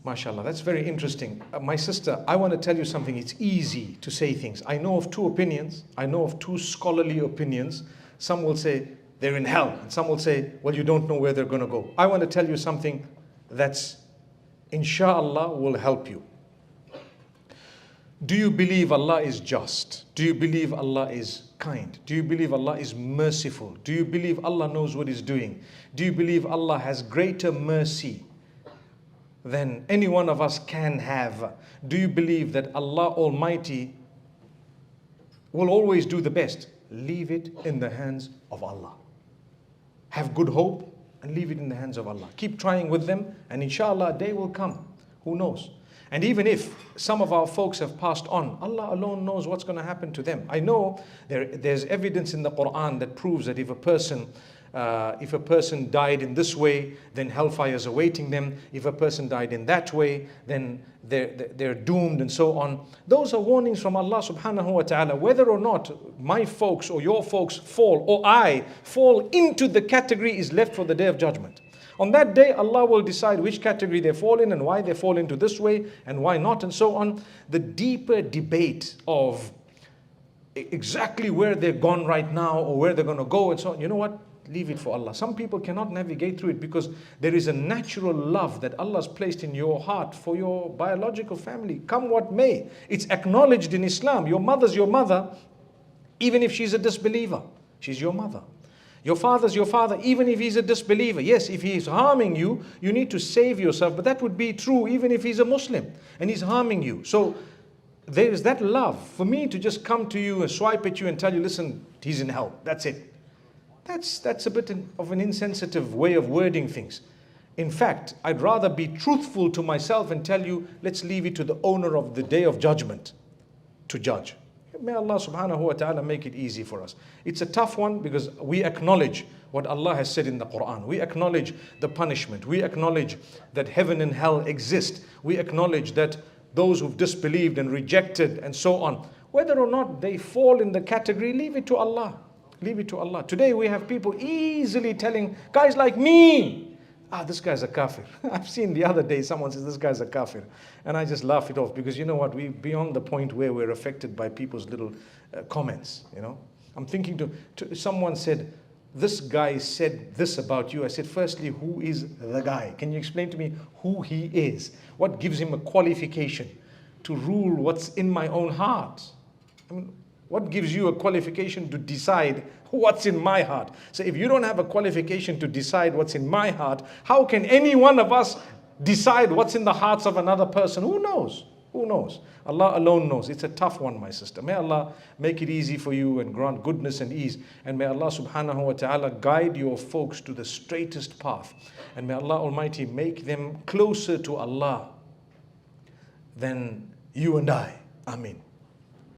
MashaAllah, that's very interesting. My sister, I want to tell you something. It's easy to say things. I know of two opinions. I know of two scholarly opinions. Some will say they're in hell, and some will say, well, you don't know where they're going to go. I want to tell you something that's, inshallah, will help you. Do you believe Allah is just? Do you believe Allah is kind? Do you believe Allah is merciful? Do you believe Allah knows what He's doing? Do you believe Allah has greater mercy than any one of us can have? Do you believe that Allah Almighty will always do the best? Leave it in the hands of Allah. Have good hope and leave it in the hands of Allah. Keep trying with them, and inshallah a day will come. Who knows? And even if some of our folks have passed on, Allah alone knows what's going to happen to them. I know there's evidence in the Quran that proves that if a person died in this way, then hellfire is awaiting them. If a person died in that way, then they're doomed, and so on. Those are warnings from Allah subhanahu wa ta'ala. Whether or not my folks or your folks fall, or I fall into the category, is left for the Day of Judgment. On that day, Allah will decide which category they fall in and why they fall into this way and why not, and so on. The deeper debate of exactly where they're gone right now or where they're going to go and so on, you know what? Leave it for Allah. Some people cannot navigate through it because there is a natural love that Allah has placed in your heart for your biological family. Come what may. It's acknowledged in Islam. Your mother's your mother, even if she's a disbeliever. She's your mother. Your father's your father, even if he's a disbeliever. Yes, if he is harming you, you need to save yourself. But that would be true even if he's a Muslim and he's harming you. So there is that love. For me to just come to you and swipe at you and tell you, listen, he's in hell. That's it. That's a bit of an insensitive way of wording things. In fact, I'd rather be truthful to myself and tell you, let's leave it to the owner of the Day of Judgment to judge. May Allah subhanahu wa ta'ala make it easy for us. It's a tough one because we acknowledge what Allah has said in the Quran. We acknowledge the punishment. We acknowledge that heaven and hell exist. We acknowledge that those who've disbelieved and rejected and so on, whether or not they fall in the category, leave it to Allah. Leave it to Allah. Today we have people easily telling guys like me, this guy's a kafir. I've seen the other day someone says this guy's a kafir. And I just laugh it off because you know what? We're beyond the point where we're affected by people's little comments, you know. I'm thinking someone said, this guy said this about you. I said, firstly, who is the guy? Can you explain to me who he is? What gives him a qualification to rule what's in my own heart? I mean, what gives you a qualification to decide what's in my heart? So if you don't have a qualification to decide what's in my heart, how can any one of us decide what's in the hearts of another person? Who knows? Who knows? Allah alone knows. It's a tough one, my sister. May Allah make it easy for you and grant goodness and ease. And may Allah subhanahu wa ta'ala guide your folks to the straightest path. And may Allah Almighty make them closer to Allah than you and I. Ameen.